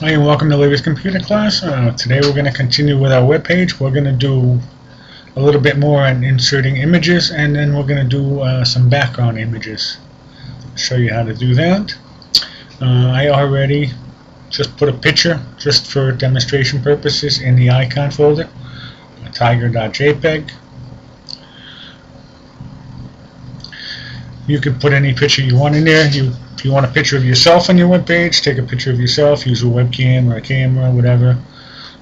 Hi and welcome to Larry's Computer Class. Today we're going to continue with our web page. We're going to do a little bit more on inserting images, and then we're going to do some background images. I'll show you how to do that. I already just put a picture, just for demonstration purposes, in the icon folder, tiger.jpg. You can put any picture you want in there. If you want a picture of yourself on your web page, take a picture of yourself, use a webcam or a camera, whatever,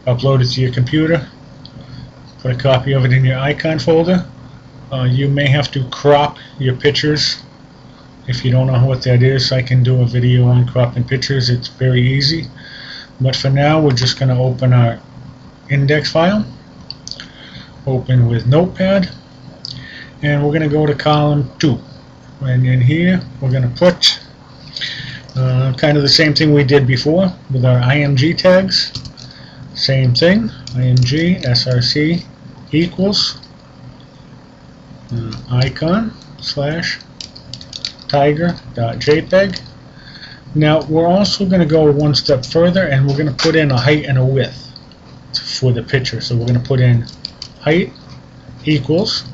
upload it to your computer, put a copy of it in your icon folder. You may have to crop your pictures. If you don't know what that is, I can do a video on cropping pictures. It's very easy. But for now, we're just going to open our index file, open with Notepad, and we're going to go to column 2. And in here, we're going to put kind of the same thing we did before with our IMG tags. Same thing, IMG src equals icon slash tiger.jpg. Now we're also going to go one step further, and we're going to put in a height and a width for the picture. So we're going to put in height equals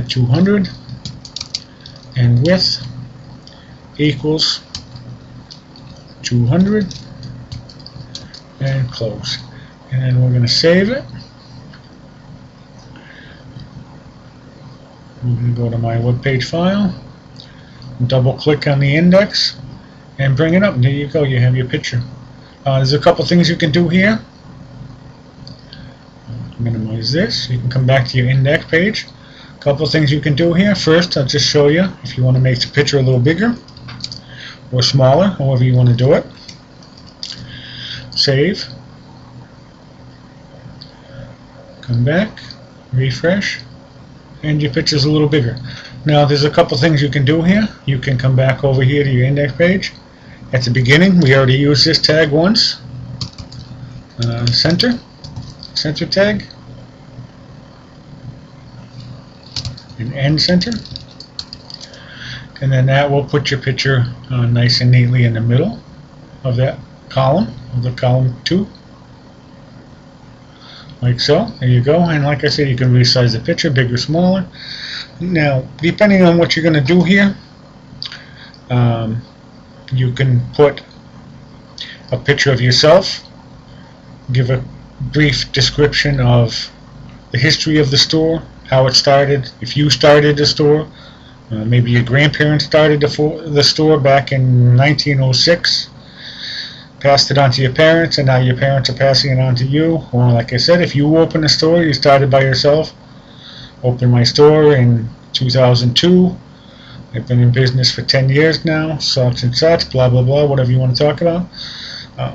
200 and width equals 200 and close. And then we're going to save it. I'm going to go to my web page file, double click on the index and bring it up. There you go, you have your picture. There's a couple things you can do here. Minimize this. You can come back to your index page. A couple things you can do here. First, I'll just show you if you want to make the picture a little bigger or smaller, however you want to do it. Save, come back, refresh, and your picture's a little bigger. Now there's a couple things you can do here. You can come back over here to your index page. At the beginning, we already used this tag once. Center tag, and end center. And then that will put your picture nice and neatly in the middle of that column, of the column 2. Like so. There you go. And like I said, you can resize the picture, bigger, smaller. Now, depending on what you're going to do here, you can put a picture of yourself, give a brief description of the history of the store, how it started, if you started the store. Maybe your grandparents started the store back in 1906, passed it on to your parents, and now your parents are passing it on to you. Or like I said, if you open a store, you started by yourself. Opened my store in 2002. I've been in business for 10 years now, such and such, blah blah blah, whatever you want to talk about.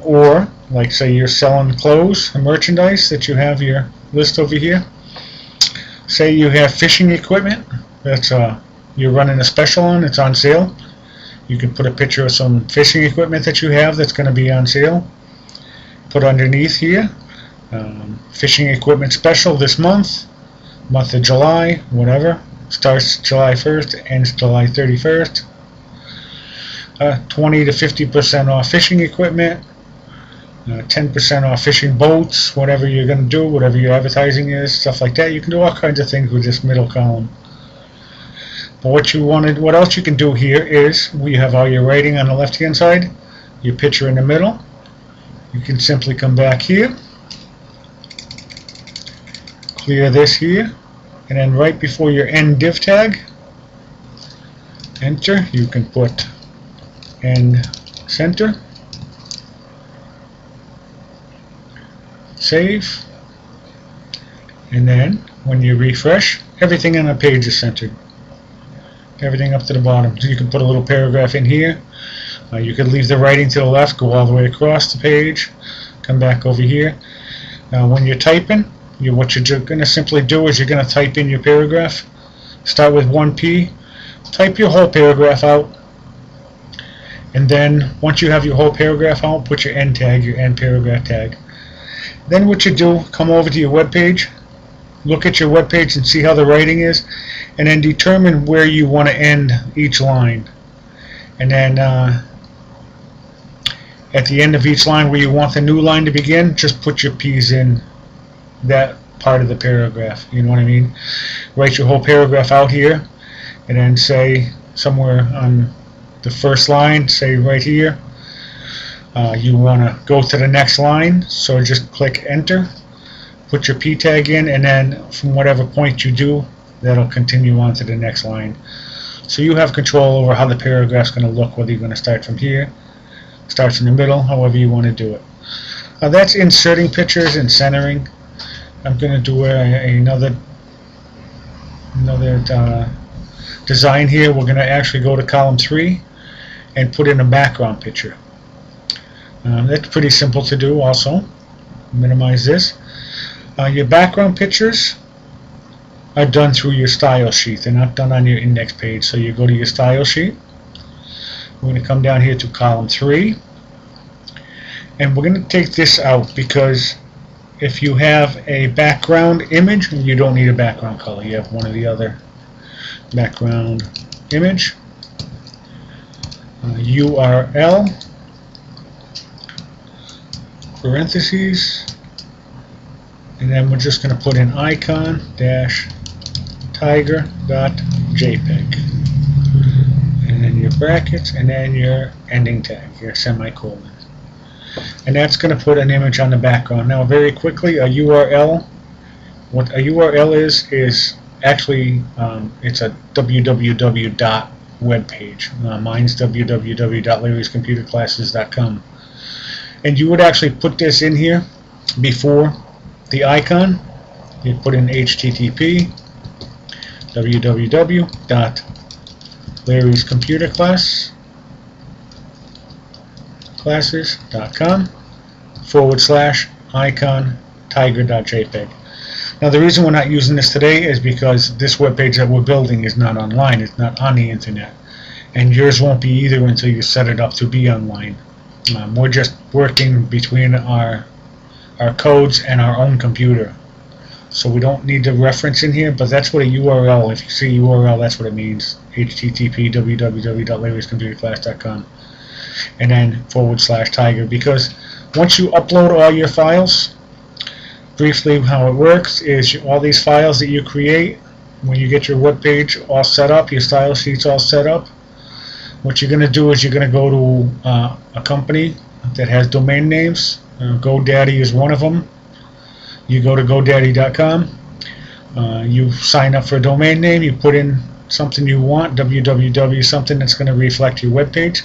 Or, like say you're selling clothes and merchandise, that you have your list over here. Say you have fishing equipment that's you're running a special on, it's on sale. You can put a picture of some fishing equipment that you have that's going to be on sale. Put underneath here, fishing equipment special this month of July, whatever. Starts July 1st, ends July 31st. 20 to 50% off fishing equipment. 10% off fishing boats, whatever you're going to do, whatever your advertising is, stuff like that. You can do all kinds of things with this middle column. But what else you can do here is, we have all your writing on the left hand side, your picture in the middle. You can simply come back here, clear this here, and then right before your end div tag, enter, you can put end center, save, and then when you refresh, everything on the page is centered. Everything up to the bottom. So you can put a little paragraph in here. You could leave the writing to the left, go all the way across the page, come back over here. Now when you're typing, what you're going to simply do is you're going to type in your paragraph. Start with 1P, type your whole paragraph out, and then once you have your whole paragraph out, put your end tag, your end paragraph tag. Then what you do, come over to your web page, look at your web page and see how the writing is, and then determine where you want to end each line. And then at the end of each line where you want the new line to begin, just put your P's in that part of the paragraph. You know what I mean? Write your whole paragraph out here, and then say somewhere on the first line, say right here, you want to go to the next line, so just click enter, put your P tag in, and then from whatever point you do, that'll continue on to the next line. So you have control over how the paragraph's going to look, whether you're going to start from here, start from the middle, however you want to do it. That's inserting pictures and centering. I'm going to do another design here. We're going to actually go to column 3 and put in a background picture. That's pretty simple to do also. Minimize this. Your background pictures are done through your style sheet. They're not done on your index page. So you go to your style sheet. We're going to come down here to column 3. And we're going to take this out because if you have a background image, you don't need a background color. You have one or the other. Background image. URL. Parentheses. And then we're just going to put in icon-tiger.jpg, and then your brackets, and then your ending tag, your semicolon. And that's going to put an image on the background. Now very quickly, a URL, what a URL is actually it's a www web page. Mine's www.larryscomputerclasses.com. And you would actually put this in here before the icon. You put in HTTP www.larryscomputerclasses.com/icon-tiger.jpg. Now the reason we're not using this today is because this web page that we're building is not online. It's not on the internet, and yours won't be either until you set it up to be online. We're just working between our codes and our own computer, so we don't need the reference in here. But that's what a URL, if you see URL, that's what it means. HTTP www.larryscomputerclass.com, and then /tiger. Because once you upload all your files, briefly how it works is all these files that you create, when you get your web page all set up, your style sheets all set up, what you're going to do is you're going to go to a company that has domain names. GoDaddy is one of them. You go to GoDaddy.com. You sign up for a domain name. You put in something you want, www, something that's going to reflect your web page.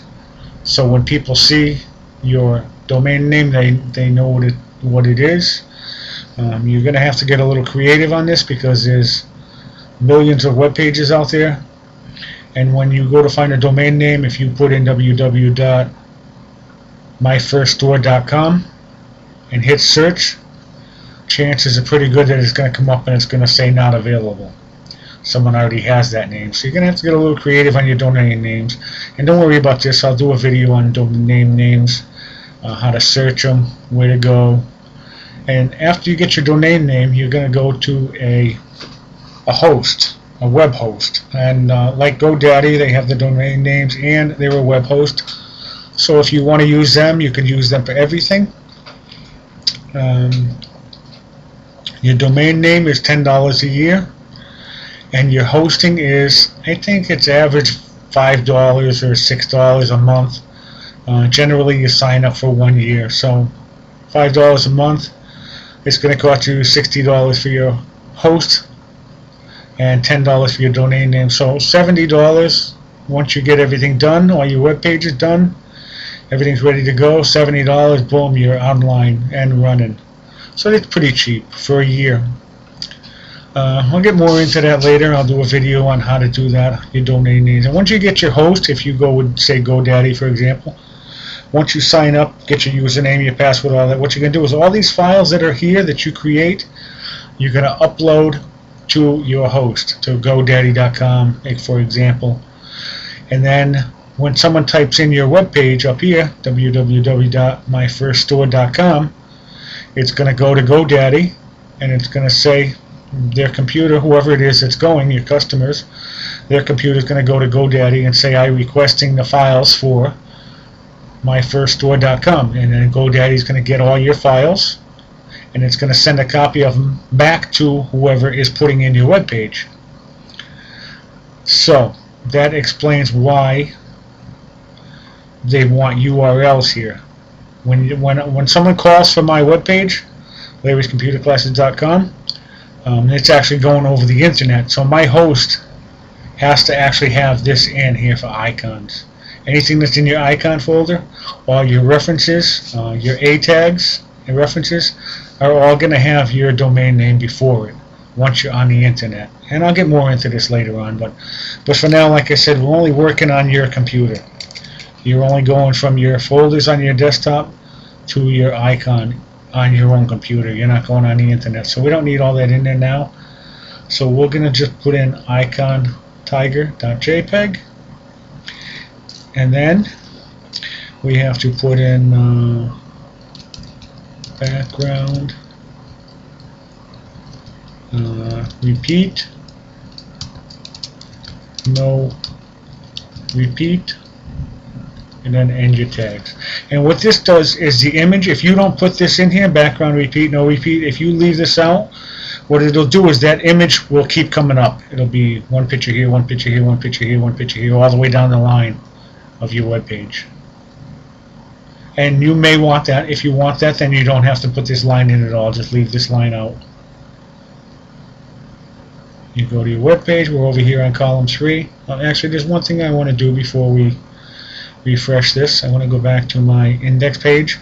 So when people see your domain name, they know what it is. You're going to have to get a little creative on this because there's millions of web pages out there. And when you go to find a domain name, if you put in www.myfirststore.com and hit search, chances are pretty good that it's going to come up and it's going to say not available. Someone already has that name. So you're going to have to get a little creative on your domain names. And don't worry about this. I'll do a video on domain names, how to search them, where to go. And after you get your domain name, you're going to go to a host, a web host. And like GoDaddy, they have the domain names and they're a web host. So if you want to use them, you can use them for everything. Your domain name is $10 a year, and your hosting is, I think it's average $5 or $6 a month. Generally you sign up for 1 year, so $5 a month. It's going to cost you $60 for your host and $10 for your domain name. So $70 once you get everything done, all your web pages done, everything's ready to go. $70, boom, you're online and running. So it's pretty cheap for a year. I'll get more into that later. I'll do a video on how to do that, your domain names. And once you get your host, if you go with, say, GoDaddy, for example, once you sign up, get your username, your password, all that, what you're going to do is all these files that are here that you create, you're going to upload to your host, to GoDaddy.com, for example. And then when someone types in your web page up here, www.myfirststore.com, it's going to go to GoDaddy, and it's going to say their computer, whoever it is that's going, your customers, their computer is going to go to GoDaddy and say, I'm requesting the files for myfirststore.com, and then GoDaddy's going to get all your files, and it's going to send a copy of them back to whoever is putting in your web page. So that explains why they want URLs here. When someone calls for my web page, Larry'sComputerClasses.com, it's actually going over the internet, so my host has to actually have this in here for icons. Anything that's in your icon folder, all your references, your A tags and references are all going to have your domain name before it once you're on the internet. And I'll get more into this later on, but for now, like I said, we're only working on your computer. You're only going from your folders on your desktop to your icon on your own computer. You're not going on the internet, so we don't need all that in there now. So we're going to just put in icon tiger.jpg, and then we have to put in background repeat, no repeat, and then end your tags. And what this does is the image, if you don't put this in here, background repeat, no repeat, if you leave this out, what it'll do is that image will keep coming up. It'll be one picture here, one picture here, one picture here, one picture here, all the way down the line of your web page. And you may want that. If you want that, then you don't have to put this line in at all. Just leave this line out. You go to your web page. We're over here on column 3. Actually, there's one thing I want to do before we refresh this. I want to go back to my index page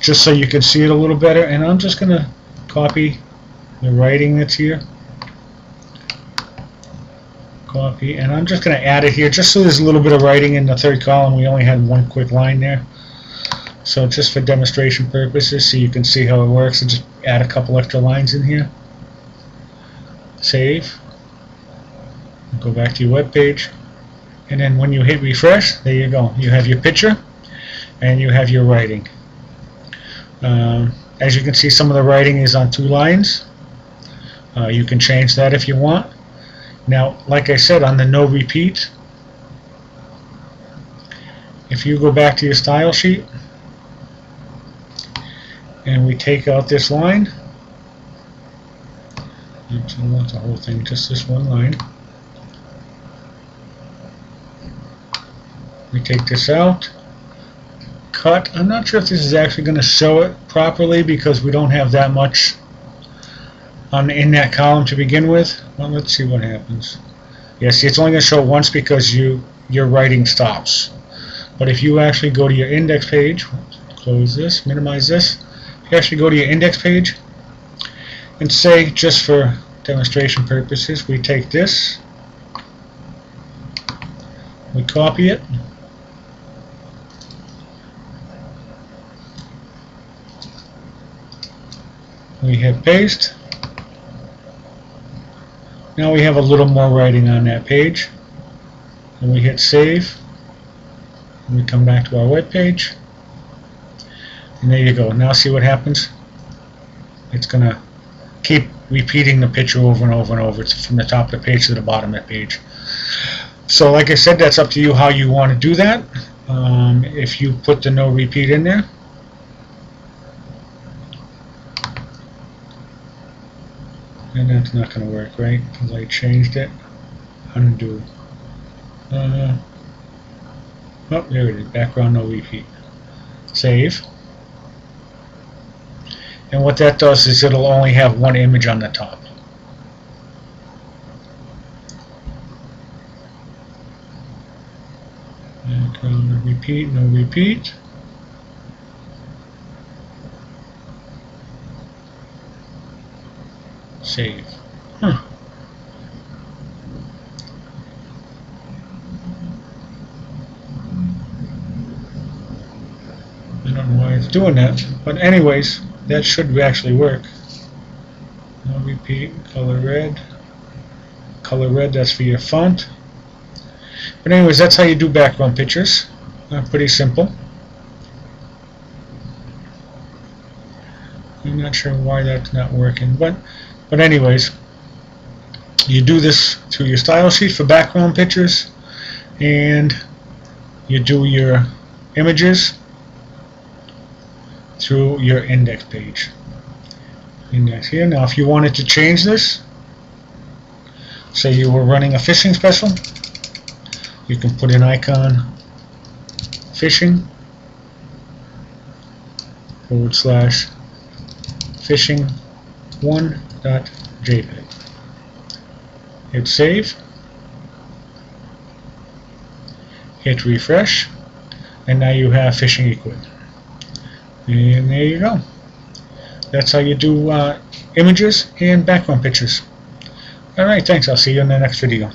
just so you can see it a little better. And I'm just going to copy the writing that's here. Copy, and I'm just going to add it here just so there's a little bit of writing in the third column. We only had one quick line there, so just for demonstration purposes, so you can see how it works, and just add a couple extra lines in here. Save, go back to your web page, and then when you hit refresh, there you go, you have your picture and you have your writing. As you can see, some of the writing is on 2 lines. You can change that if you want. Now, like I said, on the no repeat, if you go back to your style sheet and we take out this line, oops, I don't want the whole thing, just this one line. We take this out, cut. I'm not sure if this is actually going to show it properly because we don't have that much in that column to begin with. Well, let's see what happens. Yeah, see, it's only going to show it once because your writing stops. But if you actually go to your index page, close this, minimize this, if you actually go to your index page and say, just for demonstration purposes, we take this, we copy it, we hit paste. Now we have a little more writing on that page, and we hit save, and we come back to our web page, and there you go. Now see what happens? It's going to keep repeating the picture over and over and over. It's from the top of the page to the bottom of the page. So like I said, that's up to you how you want to do that. If you put the no repeat in there, and that's not going to work, right? Because I changed it. Undo. Oh, there it is. Background no repeat. Save. And what that does is it'll only have one image on the top. Background no repeat, no repeat. Save. I don't know why it's doing that, but anyways, that should actually work. No repeat, color red. Color red, that's for your font. But anyways, that's how you do background pictures. Pretty simple. I'm not sure why that's not working, but anyways, you do this through your style sheet for background pictures, and you do your images through your index page. Index here. Now if you wanted to change this, say you were running a fishing special, you can put an icon fishing /fishing1.jpg. Hit save, hit refresh, and now you have fishing equipment. And there you go. That's how you do images and background pictures. Alright, thanks. I'll see you in the next video.